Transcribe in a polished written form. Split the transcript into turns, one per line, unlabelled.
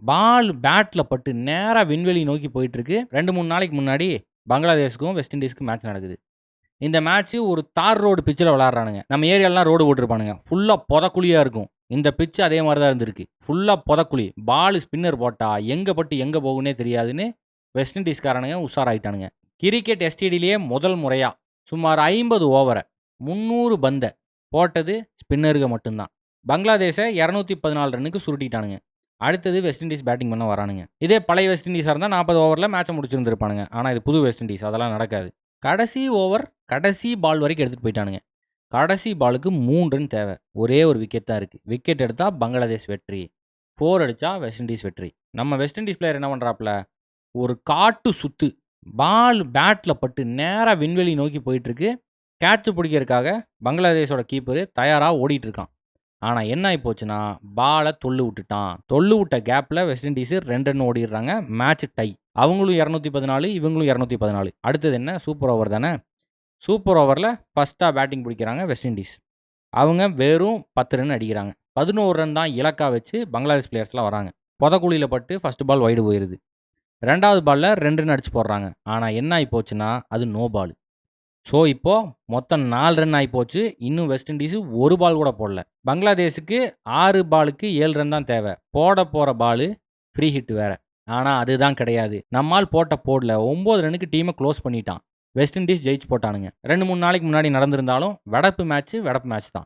பால் பேட்ல பட்டு நேரா விண்வெளி நோக்கி போயிட்டுருக்கு. 2, 3 நாளைக்கு முன்னாடி பங்களாதேஷ்க்கும், வெஸ்ட் இண்டீஸ்க்கும் மேட்ச் நடக்குது. இந்த மேட்ச்சு ஒரு தார் ரோடு பிட்ச்ல விளையாடுறானுங்க. நம்ம ஏரியாலலாம் ரோடு போட்டிருப்பானுங்க. ஃபுல்லா பொதக்குழியா இருக்கும். இந்த பிட்ச் அதே மாரி தான் இருந்திருக்கு. ஃபுல்லா பொதக்குழி. பால் ஸ்பின்னர் போட்டா எங்க பட்டு எங்க போகும்னே தெரியாதுன்னு வெஸ்ட் இண்டீஸ்காரனுங்க உஷாராயிட்டானுங்க. கிரிக்கெட் எஸ்டிடியிலேயே முதல் முறையா சுமார் 50 ஓவர 300 பந்த போட்டது ஸ்பின்னருக மட்டும் தான். பங்களாதேஷ 214 ரன்னுக்கு சுருட்டிட்டானுங்க. அடுத்தது வெஸ்ட் இண்டீஸ் பேட்டிங் பண்ண வரானுங்க. இதே பழைய வெஸ்ட் இண்டீஸா இருந்தா 40 ஓவர்ல மேட்ச முடிச்சிருந்திருப்பானுங்க. ஆனா இது புது வெஸ்ட் இண்டீஸ். அதெல்லாம் நடக்காது. கடைசி ஓவர், கடைசி பால் வரைக்கும் எடுத்துட்டு போயிட்டானுங்க. கடைசி பாலுக்கு 3 ரன் தேவை. ஒரே ஒரு விக்கெட் தான் இருக்கு. விக்கெட் எடுத்தா பங்களாதேஷ் வெற்றி. 4 அடிச்சா வெஸ்ட் இண்டீஸ் வெற்றி. நம்ம வெஸ்ட் இண்டீஸ் பிளேயர் என்ன பண்றாப்ல, ஒரு காட்டு சுத்து. பால் பேட்ல பட்டு நேரா விண்வெளி நோக்கி போயிட்டுருக்கு. கேட்ச் பிடிக்கிறதுக்காக பங்களாதேஷோட கீப்பரு தயாரா ஓடிட்டு இருக்கான். ஆனா என்ன ஆயி போச்சுன்னா, பால தொல்லு விட்டுட்டான். தொல்லு விட்ட கேப்ல வெஸ்ட் இண்டீஸ் 2 ரன் ஓடிடுறாங்க. Match tie. அவங்களும் 214, இவங்களும் 214. அடுத்தது என்ன, சூப்பர் ஓவர் தானே. சூப்பர் ஓவர்ல ஃபர்ஸ்ட்டா பேட்டிங் பிடிக்கிறாங்க வெஸ்ட் இண்டீஸ். அவங்க வெறும் 10 ரன் அடிக்கிறாங்க. 11 ரன் தான் இலக்கா வச்சு பங்களாதேஷ் பிளேயர்ஸ்லாம் வராங்க. பொதக்குழியில பட்டு ஃபர்ஸ்ட் பால் வைடு போயிருது. 2வது பால்ல 2 ரன் அடிச்சு போடுறாங்க. ஆனா என்ன ஆயி போச்சுன்னா, அது நோ பால். ஸோ இப்போ மொத்தம் 4 ரன் ஆயி போச்சு. இன்னும் வெஸ்ட் இண்டீஸ் ஒரு பால் கூட போடல. பங்களாதேஷுக்கு 6 பாலுக்கு 7 ரன் தான் தேவை. போட போற பாலு ஃப்ரீ ஹிட் வேற. ஆனா அதுதான் கிடையாது. நம்மால் போடல. 9 ரன்னுக்கு டீமை க்ளோஸ் பண்ணிட்டான். வெஸ்ட் இண்டீஸ் ஜெயிச்சு போட்டானுங்க. 2, 3 நாளைக்கு முன்னாடி நடந்திருந்தாலும் வெடப்பு மேட்ச் தான்.